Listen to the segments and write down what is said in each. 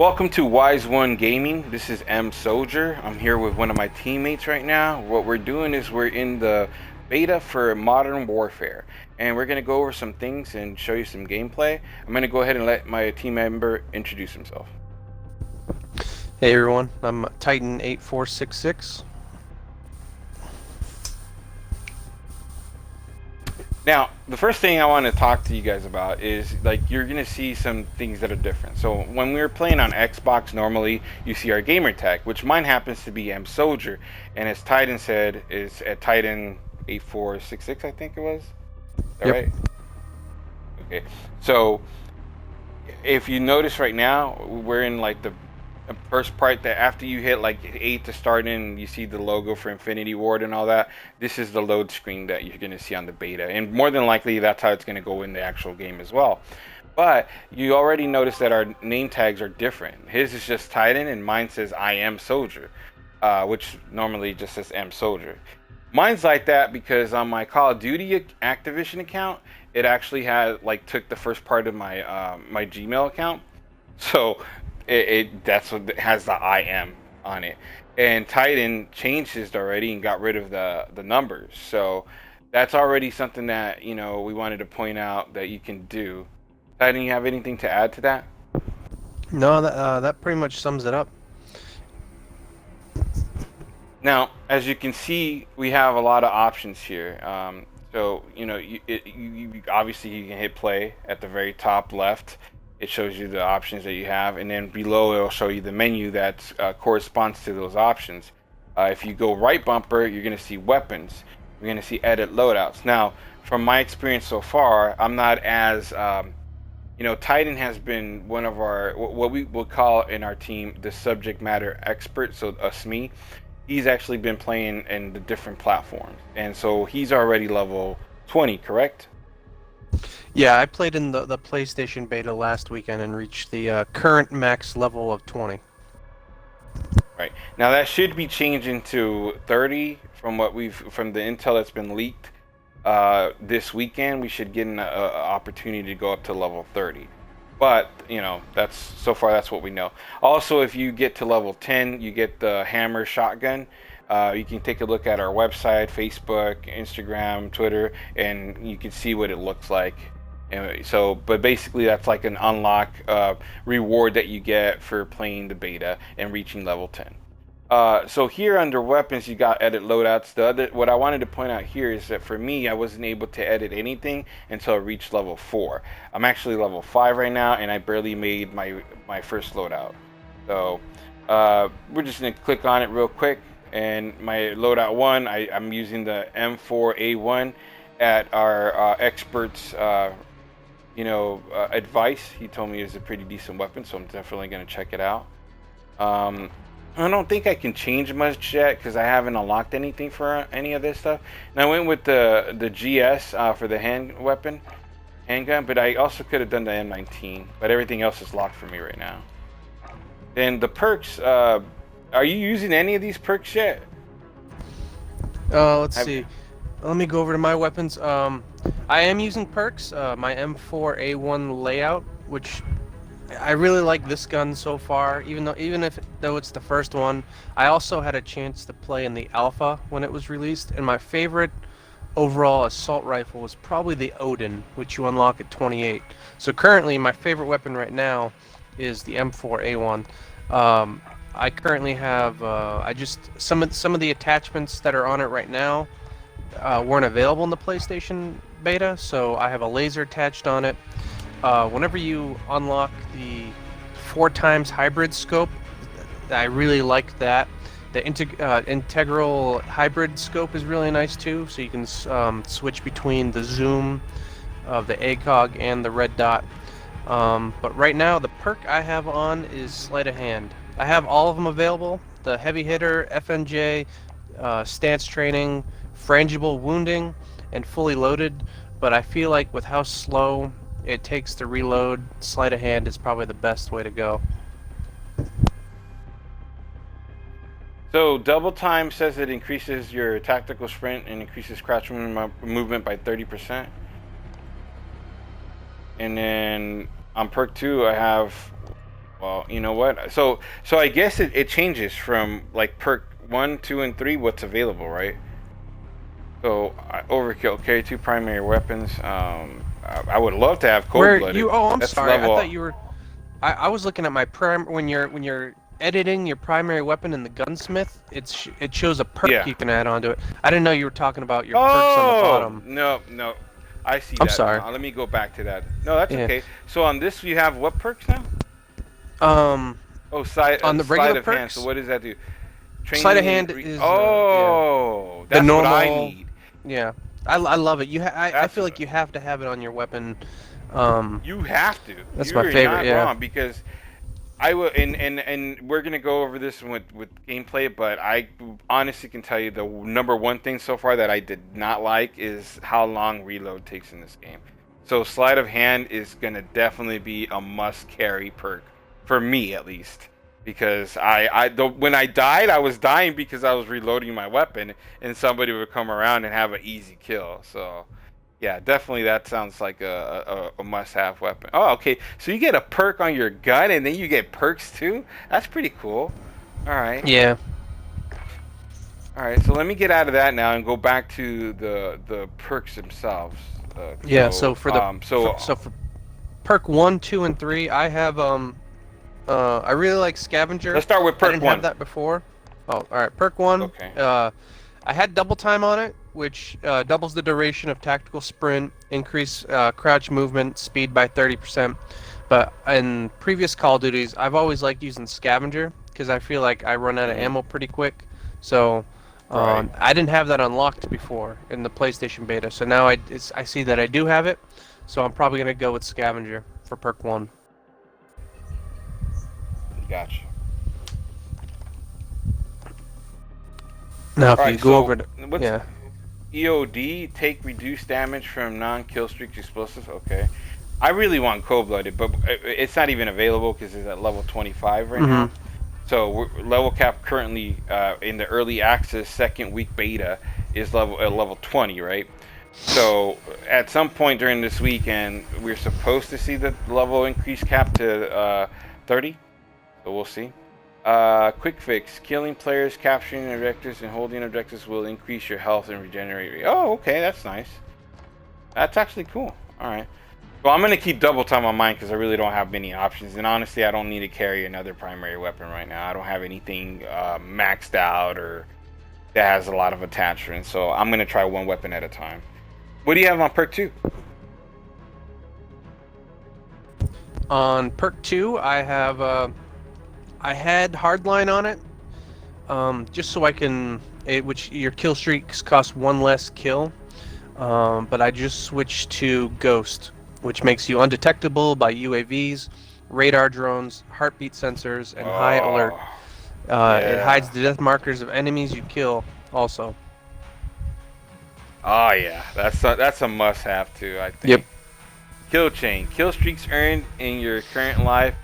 Welcome to Wise One Gaming. This is M Soldier. I'm here with one of my teammates right now. What we're doing is we're in the beta for Modern Warfare, and we're gonna go over some things and show you some gameplay. I'm gonna go ahead and let my team member introduce himself. Hey everyone, I'm Titan 8466. Now, the first thing I want to talk to you guys about is like you're gonna see some things that are different. So when we were playing on Xbox, normally you see our gamer tag, which mine happens to be M Soldier, and as Titan said, is at Titan 8466, I think it was. Is that Yep. right? Okay. So if you notice right now, we're in like the first part that after you hit like 8 to start in, you see the logo for Infinity Ward and all that. This is the load screen that you're going to see on the beta, and more than likely that's how it's going to go in the actual game as well. But you already noticed that our name tags are different. His is just Titan and mine says I am Soldier, which normally just says M Soldier. Mine's like that because on my Call of Duty Activision account, it actually had like took the first part of my my Gmail account, so that's what has the I am on it. And Titan changed his already and got rid of the numbers, so that's already something that we wanted to point out that you can do. Titan, you have anything to add to that? No, that pretty much sums it up. Now, as you can see, we have a lot of options here. So obviously you can hit play at the very top left. It shows you the options that you have, and then below it'll show you the menu that corresponds to those options. If you go right bumper, you're going to see weapons. You're going to see edit loadouts. Now, from my experience so far, I'm not as Titan has been one of our what we will call in our team the subject matter expert. So me. He's actually been playing in the different platforms, and so he's already level 20, correct? Yeah, I played in the PlayStation beta last weekend and reached the current max level of 20. Right. Now that should be changing to 30 from from the intel that's been leaked. This weekend we should get an opportunity to go up to level 30. But that's so far that's what we know. Also, if you get to level 10, you get the hammer shotgun. You can take a look at our website, Facebook, Instagram, Twitter, and you can see what it looks like. And so, but basically, that's like an unlock reward that you get for playing the beta and reaching level 10. So here under weapons, you got edit loadouts. What I wanted to point out here is that for me, I wasn't able to edit anything until I reached level 4. I'm actually level 5 right now, and I barely made my first loadout. So we're just gonna click on it real quick. And my loadout 1, I'm using the M4A1 at our expert's advice. He told me it's a pretty decent weapon, so I'm definitely gonna check it out. I don't think I can change much yet because I haven't unlocked anything for any of this stuff. And I went with the GS for the handgun, but I also could have done the M19. But everything else is locked for me right now. Then the perks. Are you using any of these perks yet? Let's see. Let me go over to my weapons. I am using perks. My M4A1 layout, which I really like this gun so far, even though it's the first one. I also had a chance to play in the alpha when it was released, and my favorite overall assault rifle was probably the Odin, which you unlock at 28. So currently, my favorite weapon right now is the M4A1. I currently have some of the attachments that are on it right now weren't available in the PlayStation beta, so I have a laser attached on it. Whenever you unlock the 4x hybrid scope, I really like that. The integral hybrid scope is really nice too, so you can switch between the zoom of the ACOG and the red dot. But right now, the perk I have on is sleight of hand. I have all of them available: the heavy hitter, FNJ, stance training, frangible wounding, and fully loaded. But I feel like with how slow it takes to reload, sleight of hand is probably the best way to go. So double time says it increases your tactical sprint and increases crouch movement by 30%. And then on perk 2, I have Well, you know what? So I guess it changes from like perk 1, 2, and 3. What's available, right? So overkill, carry two primary weapons. I would love to have cold Where blooded. you? Oh, I'm That's sorry. I level. thought you were. I was looking at my prim when you're editing your primary weapon in the gunsmith. It shows a perk Yeah. you can add onto it. I didn't know you were talking about your perks on the Oh bottom. no, no. I see I'm that sorry. now. Let me go back to that. No, that's Yeah. okay. So on this, you have what perks now? Um, Oh, on the sleight regular of hand. So perks, what does that do? sleight of Training and hand is yeah oh, the that's what I normal. need. Yeah, I love it. I That's feel like what you have to have it on your weapon. you have to. That's my You're favorite. not Yeah. wrong because I will, and we're gonna go over this with gameplay, but I honestly can tell you the number one thing so far that I did not like is how long reload takes in this game. So sleight of hand is gonna definitely be a must carry perk for me at least, because when I died, I was dying because I was reloading my weapon, and somebody would come around and have an easy kill. So yeah, definitely that sounds like a must-have weapon. Oh, okay. So you get a perk on your gun, and then you get perks too. That's pretty cool. All right, Yeah. all right. So let me get out of that now and go back to the perks themselves. Yeah. So for the So for perk 1, 2, and 3, I have I really like scavenger. let's start with I perk didn't have one. that before. Oh, all right. Perk 1. Okay. I had double time on it, which doubles the duration of tactical sprint, increase crouch movement speed by 30%. But in previous Call of Duties, I've always liked using scavenger because I feel like I run out of Hmm. ammo pretty quick. So Right. I didn't have that unlocked before in the PlayStation beta. So now I see that I do have it. So I'm probably gonna go with scavenger for perk 1. Gotcha. Now All if you right. go So over to what's yeah. EOD? Take reduced damage from non-kill streak explosives. Okay. I really want cold-blooded, but it's not even available because it's at level 25 right Hmm. now. So level cap currently in the early access second week beta is level 20, right? So at some point during this weekend, we're supposed to see the level increase cap to 30. So we'll see. Quick fix: killing players, capturing objectives, and holding objectives will increase your health and regenerate rate. Oh, okay, that's nice. That's actually cool. All right. Well, I'm gonna keep double time on mine because I really don't have many options, and honestly, I don't need to carry another primary weapon right now. I don't have anything maxed out or that has a lot of attachments, so I'm gonna try one weapon at a time. What do you have on perk two? On perk 2, I had hardline on it. Just so I can, which your kill streaks cost one less kill. But I just switched to Ghost, which makes you undetectable by UAVs, radar drones, heartbeat sensors, and high alert. Oh, It hides yeah. the death markers of enemies you kill. Also. Oh, yeah. That's a must-have too. I Yep. think. Kill chain: kill streaks earned in your current life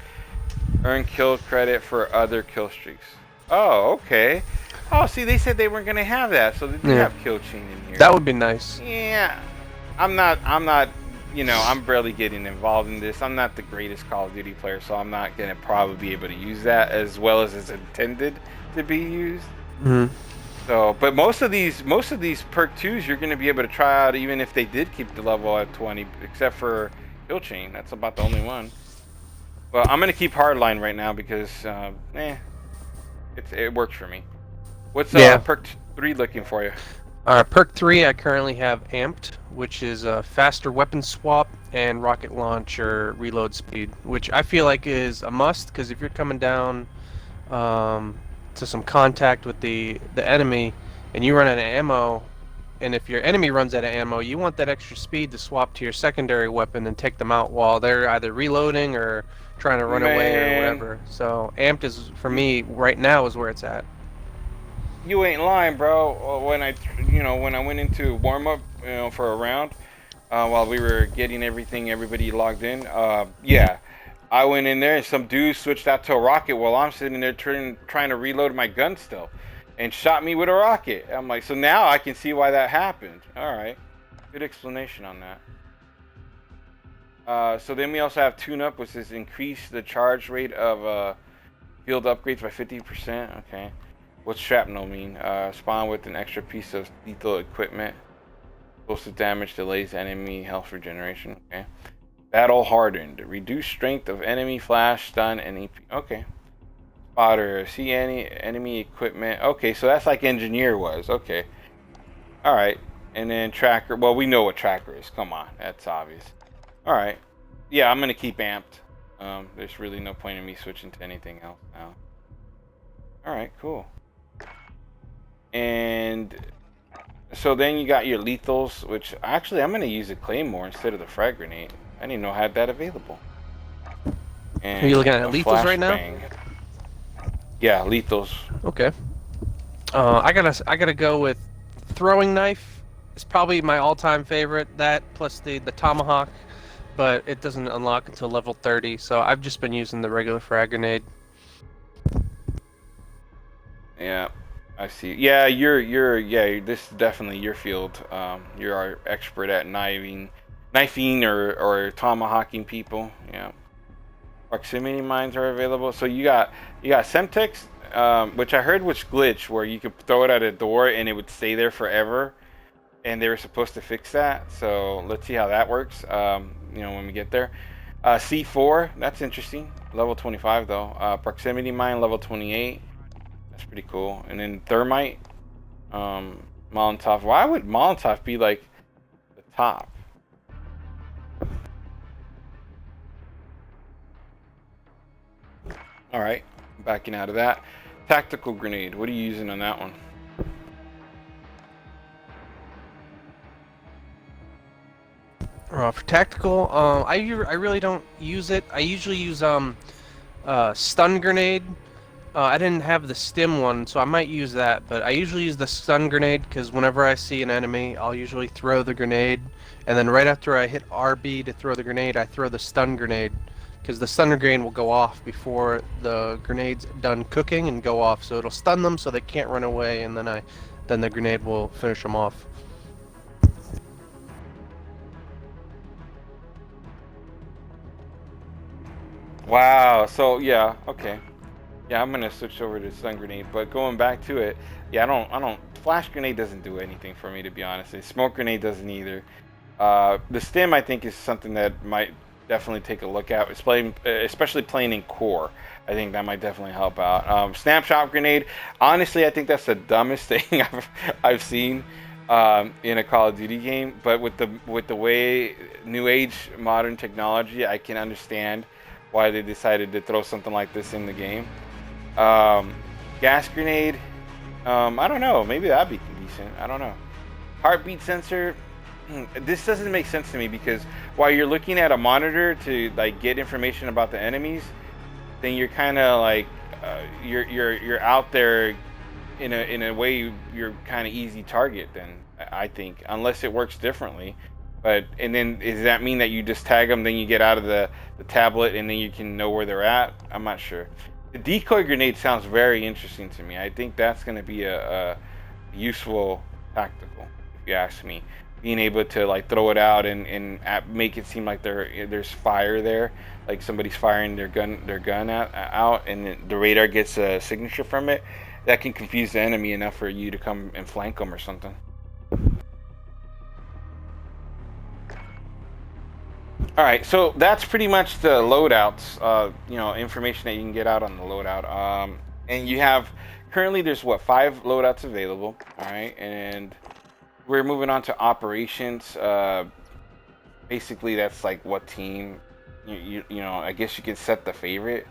earn kill credit for other kill streaks. Oh, okay. Oh, see, they said they weren't gonna have that, so they do Yeah. have kill chain in here. That would be nice. Yeah, I'm not. I'm barely getting involved in this. I'm not the greatest Call of Duty player, so I'm not gonna probably be able to use that as well as it's intended to be used. Hmm. So, but most of these perk twos, you're gonna be able to try out even if they did keep the level at 20, except for kill chain. That's about the only one. Well, I'm gonna keep hardline right now because, it works for me. What's Yeah. perk three looking for you? Perk 3, I currently have Amped, which is a faster weapon swap and rocket launcher reload speed, which I feel like is a must because if you're coming down to some contact with the enemy and you run out of ammo, and if your enemy runs out of ammo, you want that extra speed to swap to your secondary weapon and take them out while they're either reloading or trying to run away or Man, whatever. So Amped is for me right now is where it's at. you ain't lying, bro. When I went into warm up, for a round, while we were getting everybody logged in, yeah, I went in there and some dude switched out to a rocket while I'm sitting there trying to reload my gun still, and shot me with a rocket. I'm like, so now I can see why that happened. All right, good explanation on that. So then we also have tune up, which is increase the charge rate of field upgrades by 50%. Okay. What's shrapnel mean? Spawn with an extra piece of lethal equipment. Explosive damage delays enemy health regeneration. Okay. Battle hardened. Reduce strength of enemy, flash, stun, and EP. Okay. Spotter. See any enemy equipment. Okay, so that's like engineer was. Okay. All right. And then tracker. Well, we know what tracker is. Come on, that's obvious. All right. Yeah, I'm gonna keep amped. There's really no point in me switching to anything else now. All right, cool. And so then you got your lethals, which actually I'm gonna use a claymore instead of the frag grenade. I didn't know I had that available. Are you And looking at a lethals right now? flashbang. Yeah, lethals. Okay. I gotta go with throwing knife. It's probably my all-time favorite. That plus the tomahawk, but it doesn't unlock until level 30. So I've just been using the regular frag grenade. Yeah, I see. Yeah, yeah. This is definitely your field. You're our expert at knifing or tomahawking people. Yeah. Proximity mines are available. So you got Semtex, which I heard was glitch where you could throw it at a door and it would stay there forever. And they were supposed to fix that. So let's see how that works. When we get there. C4, that's interesting. Level 25 though. Proximity mine level 28. That's pretty cool. And then thermite, Molotov. Why would Molotov be like the top? All right, backing out of that. Tactical grenade. What are you using on that one? For tactical, I really don't use it. I usually use stun grenade. I didn't have the stim one, so I might use that. But I usually use the stun grenade because whenever I see an enemy, I'll usually throw the grenade, and then right after I hit RB to throw the grenade, I throw the stun grenade because the stun grenade will go off before the grenade's done cooking and go off, so it'll stun them so they can't run away, and then the grenade will finish them off. Wow. So yeah, okay. Yeah, I'm gonna switch over to stun grenade. But going back to it, yeah, I don't. Flash grenade doesn't do anything for me, to be honest. And smoke grenade doesn't either. The stim, I think, is something that might definitely take a look at. It's playing, especially playing in core. I think that might definitely help out. Snapshot grenade. Honestly, I think that's the dumbest thing I've seen in a Call of Duty game. But with the way new age modern technology, I can understand why they decided to throw something like this in the game. Um, Gas grenade. I don't know. Maybe that'd be decent. I don't know. Heartbeat sensor. This doesn't make sense to me because while you're looking at a monitor to like get information about the enemies, then you're kind of like you're out there in a way you're kind of easy target. Then I think unless it works differently. But and then does that mean that you just tag them, then you get out of the tablet, and then you can know where they're at? I'm not sure. The decoy grenade sounds very interesting to me. I think that's going to be a useful tactical, if you ask me. Being able to like throw it out and make it seem like there's fire there, like somebody's firing their gun out, and the radar gets a signature from it. That can confuse the enemy enough for you to come and flank them or something. All right, so that's pretty much the loadouts. Information that you can get out on the loadout. And you have currently there's what 5 loadouts available. All right, and we're moving on to operations. Basically, that's like what team. I guess you could set the favorite.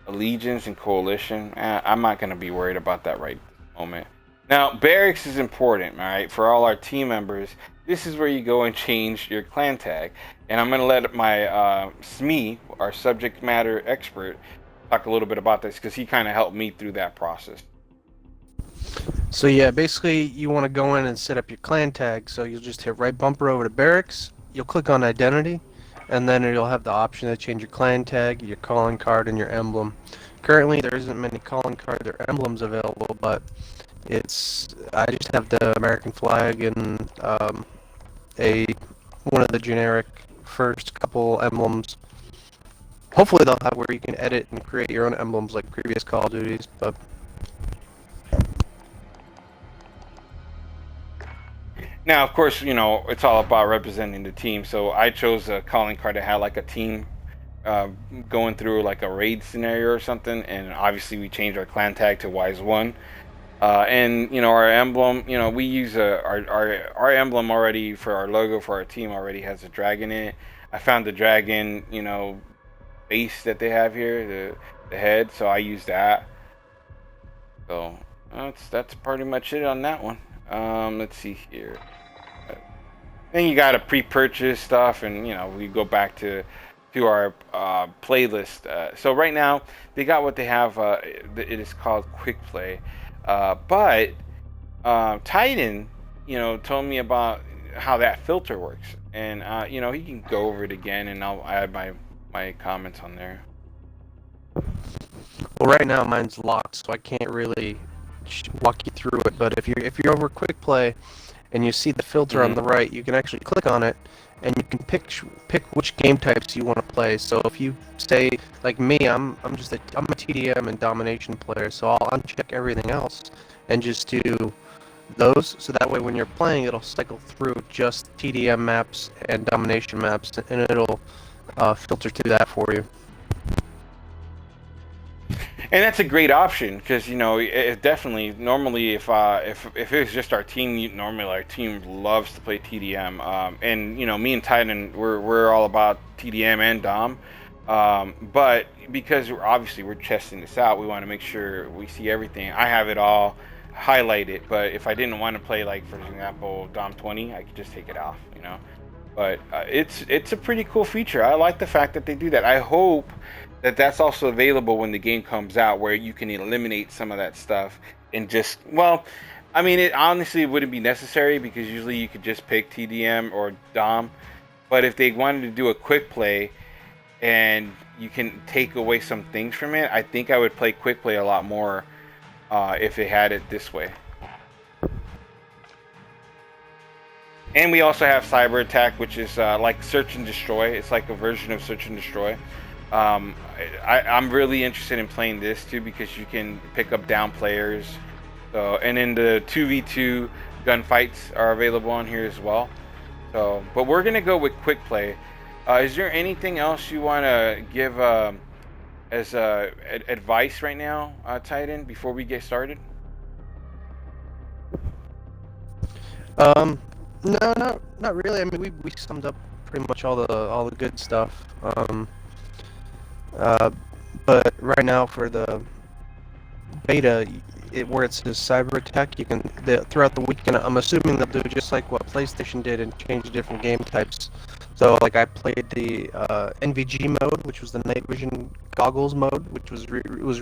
Allegiance and coalition. I'm not gonna be worried about that right this moment. Now, barracks is important, all right, for all our team members. This is where you go and change your clan tag. And I'm going to let my SME, our subject matter expert, talk a little bit about this because he kind of helped me through that process. So yeah, basically you want to go in and set up your clan tag. So you'll just hit right bumper over to barracks. You'll click on identity, and then you'll have the option to change your clan tag, your calling card, and your emblem. Currently, there isn't many calling cards or emblems available, but I just have the American flag and a one of the generic first couple emblems. Hopefully they'll have where you can edit and create your own emblems like previous Call of Duties, but Now, of course, it's all about representing the team. So I chose a calling card that had like a team uh, going through like a raid scenario or something, and obviously we changed our clan tag to Wise One. And our emblem, we use our emblem already for our logo for our team already has a dragon in it. I found the dragon, base that they have here, the head, so I use that. So that's pretty much it on that one. Let's see here. Then you got to pre-purchase stuff, and we go back to our playlist. So right now they got what they have. It is called Quick Play, but Titan, told me about how that filter works, and he can go over it again, and I'll add my comments on there. well, right now mine's locked, so I can't really walk you through it. But if you're over Quick Play and you see the filter on Hmm. the right, you can actually click on it, and you can pick which game types you want to play. So if you say like me, I'm a TDM and domination player, so I'll uncheck everything else and just do those. So that way, when you're playing, it'll cycle through just TDM maps and domination maps, and it'll filter through that for you. And that's a great option because it definitely normally if it was just our team, normally our team loves to play TDM. And me and Titan we're all about TDM and Dom. But because we're testing this out, we want to make sure we see everything. I have it all highlighted, but if I didn't want to play, like for example Dom 20, I could just take it off. But it's a pretty cool feature. I like the fact that they do that. I hope that that's also available when the game comes out, where you can eliminate some of that stuff and just, well, I mean, it honestly wouldn't be necessary because usually you could just pick TDM or Dom. But if they wanted to do a quick play and you can take away some things from it, I think I would play quick play a lot more if it had it this way. And we also have cyber attack, which is like search and destroy. It's like a version of search and destroy. Um, I'm really interested in playing this too because you can pick up down players. So, and then the 2v2 gunfights are available on here as well. So, but we're gonna go with quick play. Is there anything else you want to give as advice right now, Titan, before we get started? Um, no, not really. I mean, we summed up pretty much all the good stuff. Uh, but right now for the beta, where it says cyber attack, you can throughout the weekend. I'm assuming they'll do just like what PlayStation did and change different game types. So like I played the NVG mode, which was the night vision goggles mode, which was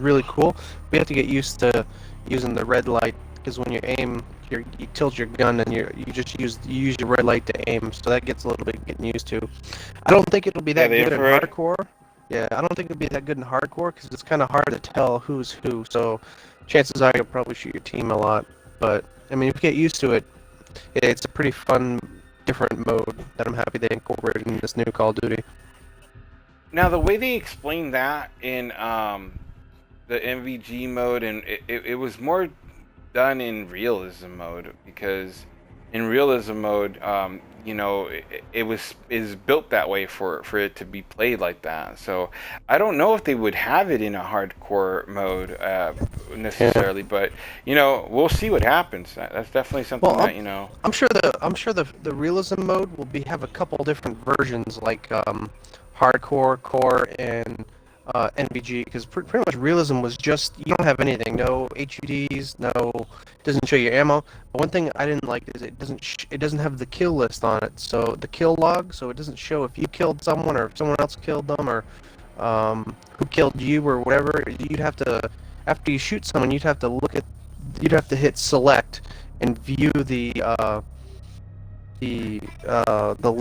really cool. We have to get used to using the red light because when you aim, you tilt your gun and you use your red light to aim. So that gets a little bit getting used to. I don't think it'll be Yeah, that the good in infrared. hardcore. Yeah, I don't think it'll be that good in hardcore because it's kind of hard to tell who's who. So chances are you'll probably shoot your team a lot. But I mean, if you get used to it, it's a pretty fun, different mode that I'm happy they incorporated in this new Call of Duty. Now, the way they explained that in the MVG mode, and it was more done in realism mode because in realism mode, it was is built that way for it to be played like that. So I don't know if they would have it in a hardcore mode Yeah. necessarily, but we'll see what happens. That's definitely something Well, that I'm sure the realism mode will have a couple different versions like hardcore, core, and NVG because pretty much realism was just you don't have anything, no HUDs, it doesn't show you ammo. But one thing I didn't like is it doesn't have the kill list on it, so the kill log, so it doesn't show if you killed someone or if someone else killed them or who killed you or whatever. You'd have to after you shoot someone, you'd have to hit select and view the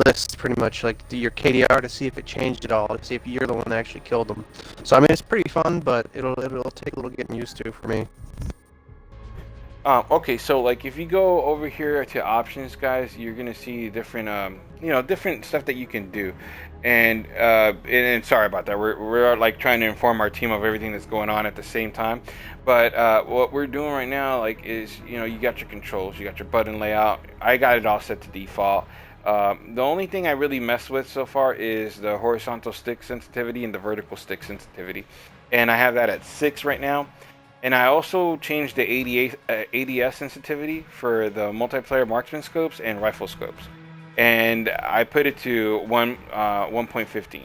list pretty much like your KDR to see if it changed at all, to see if you're the one that actually killed them. So I mean it's pretty fun, but it'll take a little getting used to for me. Okay, so like if you go over here to options, guys, you're gonna see different, different stuff that you can do, and sorry about that. We're like trying to inform our team of everything that's going on at the same time, but what we're doing right now, like, is you got your controls, you got your button layout. I got it all set to default. The only thing I really mess with so far is the horizontal stick sensitivity and the vertical stick sensitivity, and I have that at 6 right now. And I also changed the ADS sensitivity for the multiplayer marksman scopes and rifle scopes, and I put it to 1.15.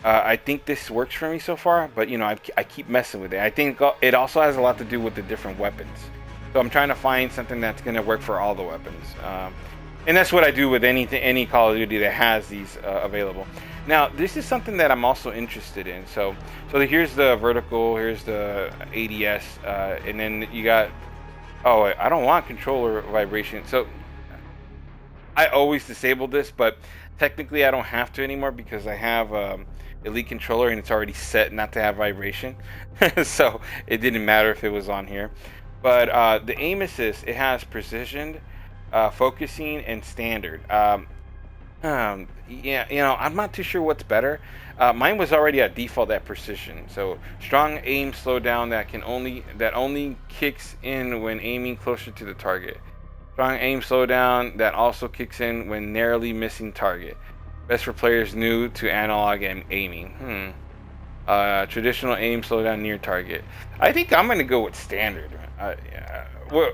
I think this works for me so far, but I keep messing with it. I think it also has a lot to do with the different weapons. So I'm trying to find something that's going to work for all the weapons. And that's what I do with any Call of Duty that has these available. Now, this is something that I'm also interested in. So here's the vertical, here's the ADS, and then you got. Oh, I don't want controller vibration. So I always disable this, but technically I don't have to anymore because I have Elite controller and it's already set not to have vibration. So it didn't matter if it was on here. But the aim assist, it has precision, focusing, and standard. Yeah, I'm not too sure what's better. Mine was already at default at precision. So strong aim slowdown that only kicks in when aiming closer to the target. Strong aim slowdown that also kicks in when narrowly missing target. Best for players new to analog and aiming. Traditional aim slowdown near target. I think I'm gonna go with standard. Well,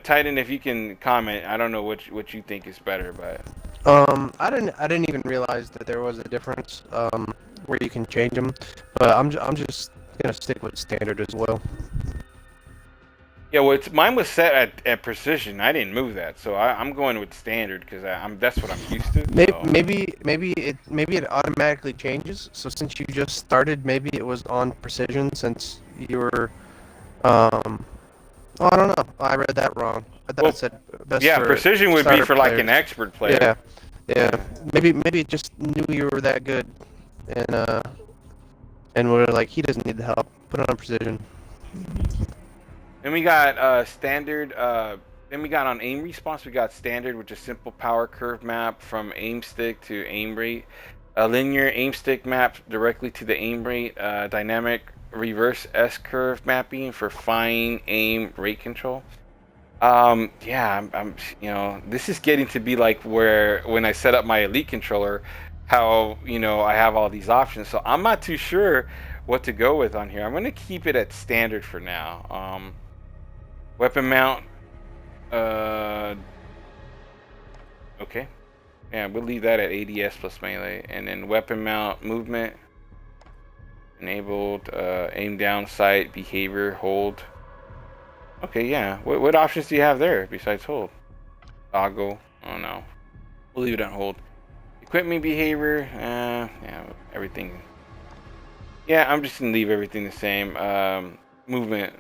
Titan, if you can comment, I don't know what you think is better, but I didn't even realize that there was a difference where you can change them, but I'm just gonna stick with standard as well. yeah, well, mine was set at precision. I didn't move that, so I'm going with standard because I'm that's what I'm used to. Maybe So maybe it automatically changes. So since you just started, maybe it was on precision since you were um. Oh, I don't know. I read that wrong. I thought it well, said best yeah, for precision would be starter for like an players. expert player. Yeah, yeah. Yeah. Maybe it just knew you were that good, and we're like, he doesn't need the help. Put it on precision. Then we got standard. Then we got on aim response. We got standard, which is simple power curve map from aim stick to aim rate. A linear aim stick map directly to the aim rate. Dynamic reverse S curve mapping for fine aim rate control. Yeah, this is getting to be like where when I set up my Elite controller, how I have all these options. So I'm not too sure what to go with on here. I'm gonna keep it at standard for now. Weapon mount. Uh, okay. Yeah, we'll leave that at ADS plus melee, and then weapon mount movement enabled. Aim down sight behavior hold. Okay, yeah. What options do you have there besides hold? Toggle. Oh no. We'll leave it on hold. Equipment behavior. Yeah, everything. Yeah, I'm just gonna leave everything the same. Movement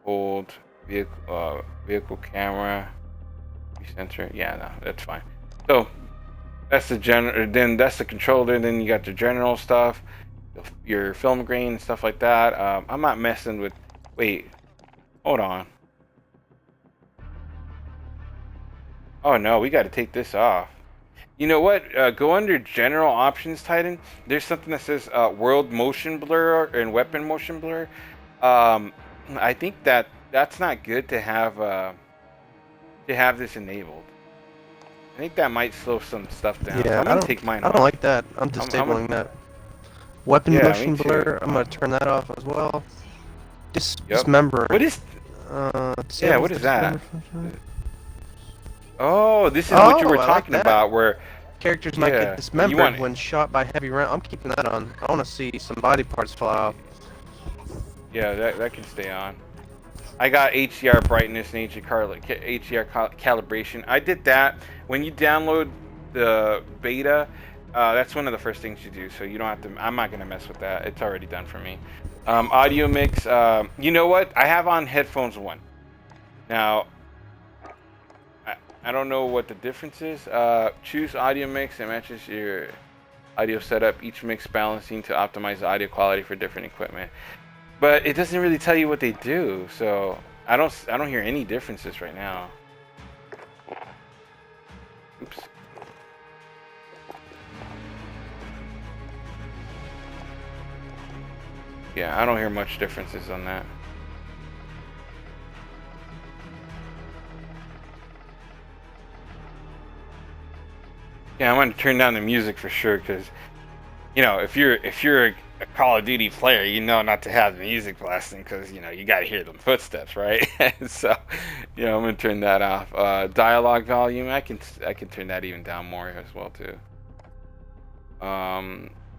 hold. Vehicle camera. Center. Yeah, no, that's fine. So that's the general. Then that's the controller. Then you got the general stuff, your film grain and stuff like that. I'm not messing with. Wait, hold on. Oh no, we got to take this off. You know what? Go under general options, Titan. There's something that says world motion blur and weapon motion blur. Um, I think that's not good to have this enabled. I think that might slow some stuff down. So Yeah, I'm gonna take mine I don't off. like that. I'm I'm gonna. disabling that. Weapon Yeah, me motion too. blur. I'm gonna turn that off as well. Yep. Dismembering. What is? Yeah, Disables what the is dismember that? function. Oh, this is what you Oh, were I like talking that. about. Where, Characters might get yeah, you dismembered want. when shot by heavy round. I'm keeping that on. I want to see some body parts fly off. Yeah, that can stay on. I got HDR brightness and HDR calibration. I did that when you download the beta. That's one of the first things you do, so you don't have to. I'm not gonna mess with that. It's already done for me. Audio mix. You know what? I have on headphones one. Now, I don't know what the difference is. Choose audio mix that matches your audio setup. Each mix balancing to optimize the audio quality for different equipment. But it doesn't really tell you what they do. So I don't hear any differences right now. Oops. Yeah, I don't hear much differences on that. Yeah, I'm gonna turn down the music for sure, because if you're a Call of Duty player, you know not to have the music blasting, because you got to hear them footsteps, right? So, I'm gonna turn that off. Dialogue volume, I can turn that even down more as well too.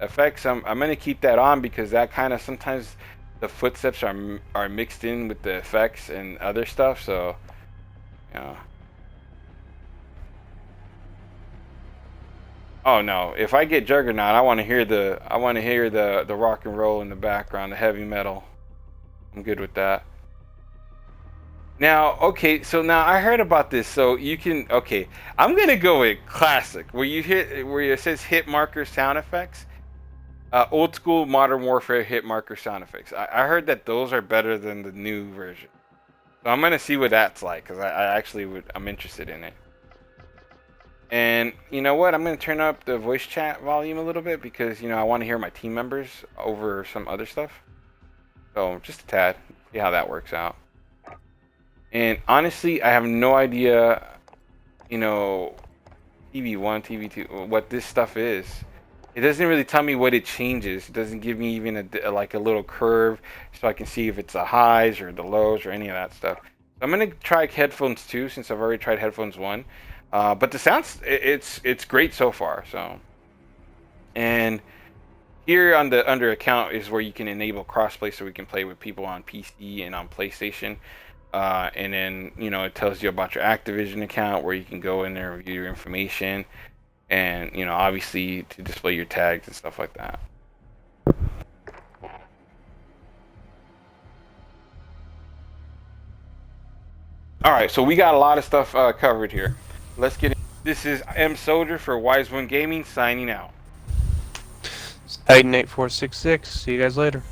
Effects, I'm gonna keep that on, because that kind of sometimes the footsteps are mixed in with the effects and other stuff. So, you know. Oh no! If I get Juggernaut, I want to hear the rock and roll in the background, the heavy metal. I'm good with that. Now, okay, so now I heard about this. So you can, okay, I'm gonna go with classic, where it says hit marker sound effects. Old school Modern Warfare hit marker sound effects. I heard that those are better than the new version. So I'm gonna see what that's like, because I'm interested in it. And you know what? I'm gonna turn up the voice chat volume a little bit, because I want to hear my team members over some other stuff. So just a tad, see how that works out. And honestly, I have no idea, TV1, TV2, what this stuff is. It doesn't really tell me what it changes. It doesn't give me even like a little curve, so I can see if it's the highs or the lows or any of that stuff. So I'm gonna try headphones 2, since I've already tried headphones 1. But the sounds, it's great so far. So, and here on the under account is where you can enable crossplay, so we can play with people on PC and on PlayStation. And then it tells you about your Activision account, where you can go in there and review your information, and obviously to display your tags and stuff like that. All right, so we got a lot of stuff covered here. Let's get in. This is M Soldier for Wise One Gaming signing out. Titan 8466. See you guys later.